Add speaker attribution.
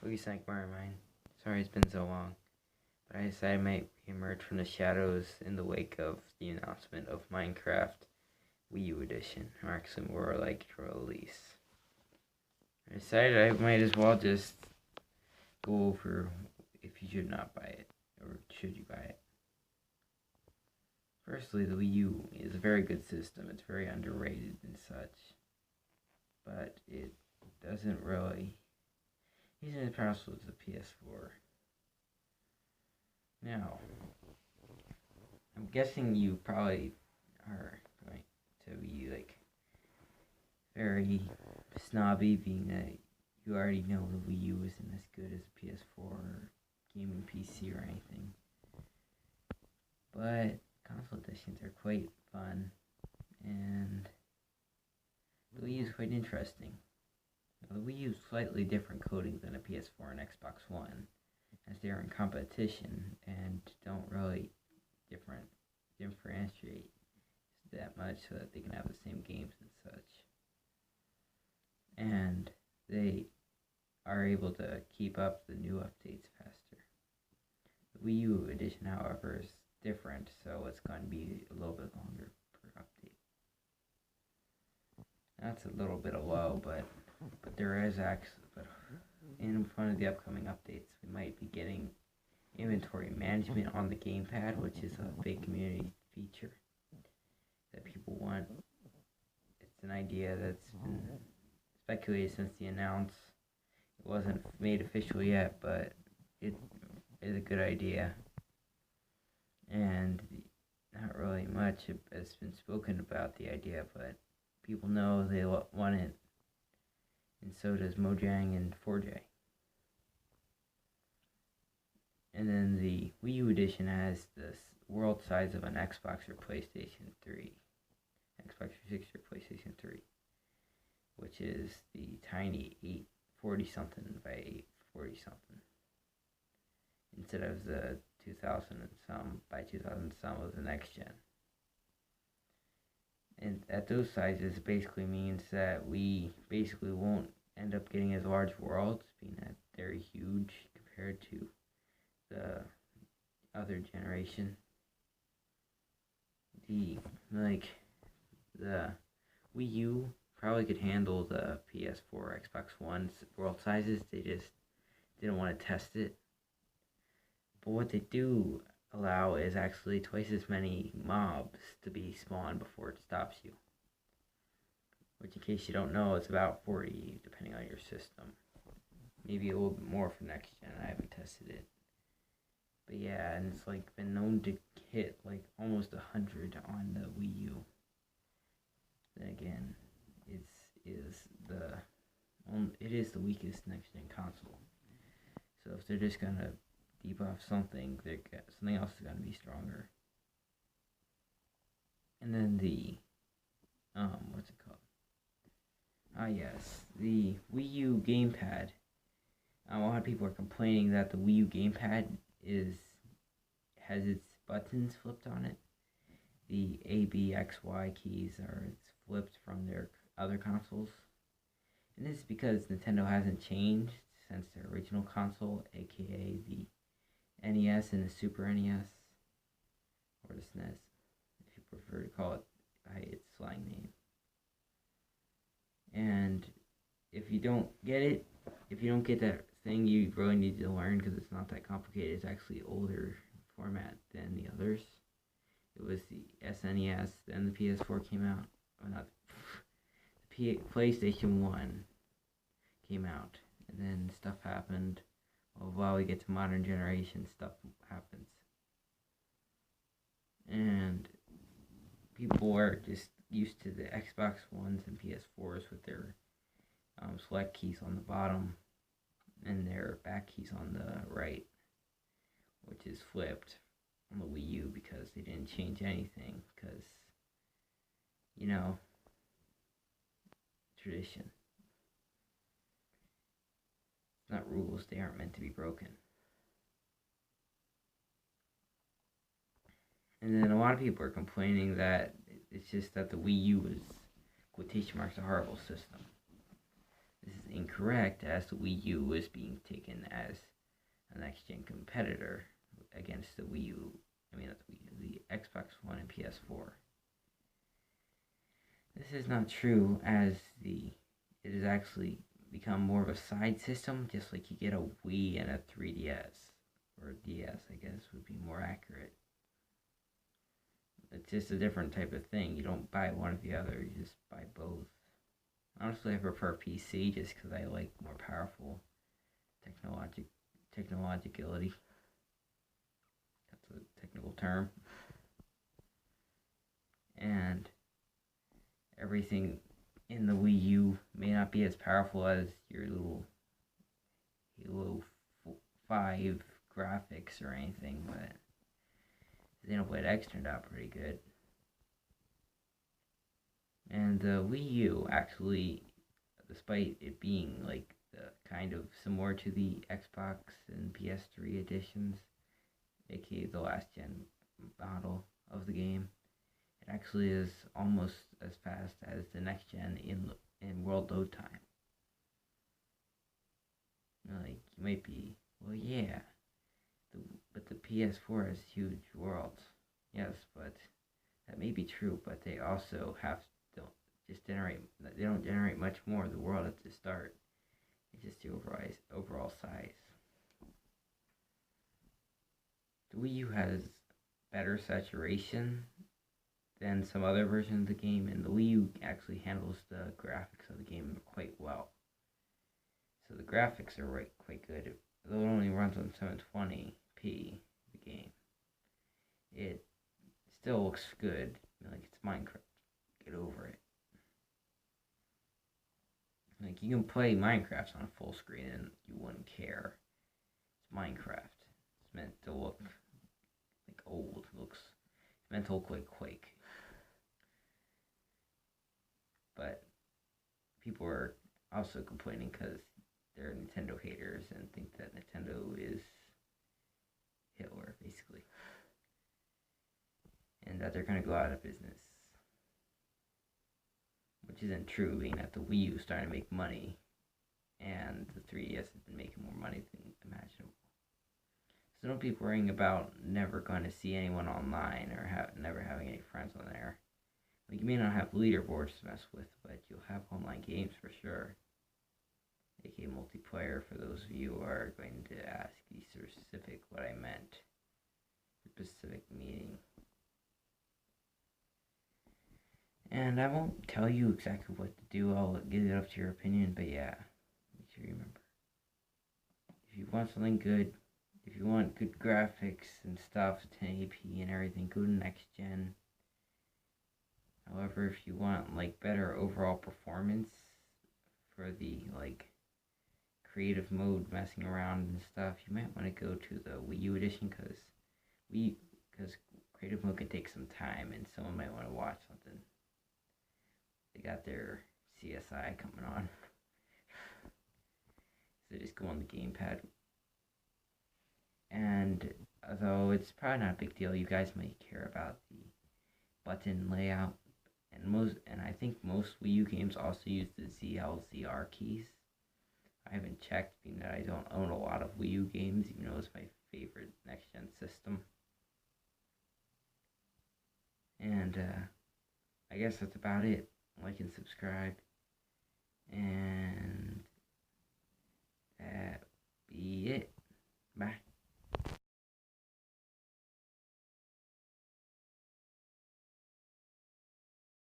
Speaker 1: Please thank Mine. Sorry it's been so long, but I decided I might emerge from the shadows in the wake of the announcement of Minecraft Wii U Edition, or actually more like release. I decided I might as well just go over if you should not buy it, or should you buy it. Firstly, the Wii U is a very good system. It's very underrated and such, but it doesn't really isn't as powerful as the PS4. Now, I'm guessing you probably are going to be like very snobby, being that you already know the Wii U isn't as good as the PS4 or gaming PC or anything. But console editions are quite fun, and the Wii U is quite interesting. The Wii U is slightly different coding than a PS4 and Xbox One, as they are in competition and don't really differentiate that much so that they can have the same games and such. And they are able to keep up the new updates faster. The Wii U edition, however, is different, so it's going to be a little bit longer per update. That's a little bit low, but there is actually, but in one of the upcoming updates, we might be getting inventory management on the gamepad, which is a big community feature that people want. It's an idea that's been speculated since the announce. It wasn't made official yet, but it is a good idea. And not really much has been spoken about the idea, but people know they want it. And so does Mojang and 4J. And then the Wii U edition has the world size of an Xbox or PlayStation 3. Xbox 360 or PlayStation 3. Which is the tiny 840 something by 840 something. Instead of the 2000 and some by 2000 some of the next gen. And at those sizes, it basically means that we basically won't end up getting as large worlds, being that they're huge compared to the other generation. The Wii U probably could handle the PS4, Xbox One's world sizes. They just didn't want to test it. But what they do allow is actually twice as many mobs to be spawned before it stops you. Which, in case you don't know, is about 40, depending on your system. Maybe a little bit more for next gen. I haven't tested it. But yeah, and it's like been known to hit like almost 100 on the Wii U. Then again, it is the weakest next gen console. So if they're just gonna debuff something, something else is gonna be stronger. And then the what's it called? Yes, the Wii U gamepad. A lot of people are complaining that the Wii U gamepad has its buttons flipped on it. The A, B, X, Y keys it's flipped from their other consoles. And this is because Nintendo hasn't changed since their original console, aka the NES and the Super NES, or the SNES, if you prefer to call it by its slang name. And if you don't get that thing, you really need to learn, because it's not that complicated. It's actually older format than the others. It was the SNES, then the PS4 came out. Well, not the PlayStation 1 came out, and then stuff happened. Well, while we get to modern generation, stuff happens. And people are just used to the Xbox Ones and PS4s with their select keys on the bottom and their back keys on the right, which is flipped on the Wii U because they didn't change anything, because, tradition. It's not rules, they aren't meant to be broken. And then a lot of people are complaining that it's just that the Wii U is, quotation marks, a horrible system. this is incorrect, as the Wii U is being taken as a next-gen competitor against the Wii U. I mean, not the Wii U, the Xbox One and PS4. This is not true, as it has actually become more of a side system, just like you get a Wii and a 3DS, or DS, I guess would be more accurate. It's just a different type of thing. You don't buy one or the other, you just buy both. Honestly, I prefer PC just because I like more powerful technologicality. That's a technical term. And everything in the Wii U may not be as powerful as your little Halo 5 graphics or anything, but Xenoblade X turned out pretty good. And the Wii U actually, despite it being like kind of similar to the Xbox and PS3 editions, aka the last gen model of the game, it actually is almost as fast as the next gen in world load time. Like, you might be, well, yeah, but the PS4 has huge worlds. Yes, but that may be true, but they also they don't generate much more of the world at the start. It's just the overall size. The Wii U has better saturation than some other versions of the game, and the Wii U actually handles the graphics of the game quite well. So the graphics are quite good. Though it only runs on 720p, the game, it still looks good. Like, it's Minecraft. Get over it. Like, you can play Minecraft on a full screen and you wouldn't care. It's Minecraft. It's meant to look like old. It's meant to look like Quake. But people are also complaining because they're Nintendo haters and think that Nintendo is Hitler, basically. And that they're going to go out of business. Which isn't true, being that the Wii U is starting to make money, and the 3DS has been making more money than imaginable. So don't be worrying about never going to see anyone online or never having any friends on there. Like, you may not have leaderboards to mess with, but you'll have online games for sure. aka multiplayer, for those of you who are going to ask the specific what I meant. The specific meaning. And I won't tell you exactly what to do, I'll get it up to your opinion, but yeah, make sure you remember. If you want something good, if you want good graphics and stuff, 1080p and everything, go to next gen. However, if you want like better overall performance for the like creative mode messing around and stuff, you might want to go to the Wii U edition, because creative mode can take some time and someone might want to watch something. They got their CSI coming on. So just go on the gamepad. And although it's probably not a big deal, you guys might care about the button layout. And I think most Wii U games also use the ZL/ZR keys. I haven't checked, being that I don't own a lot of Wii U games, even though it's my favorite next-gen system. And I guess that's about it. Like and subscribe. And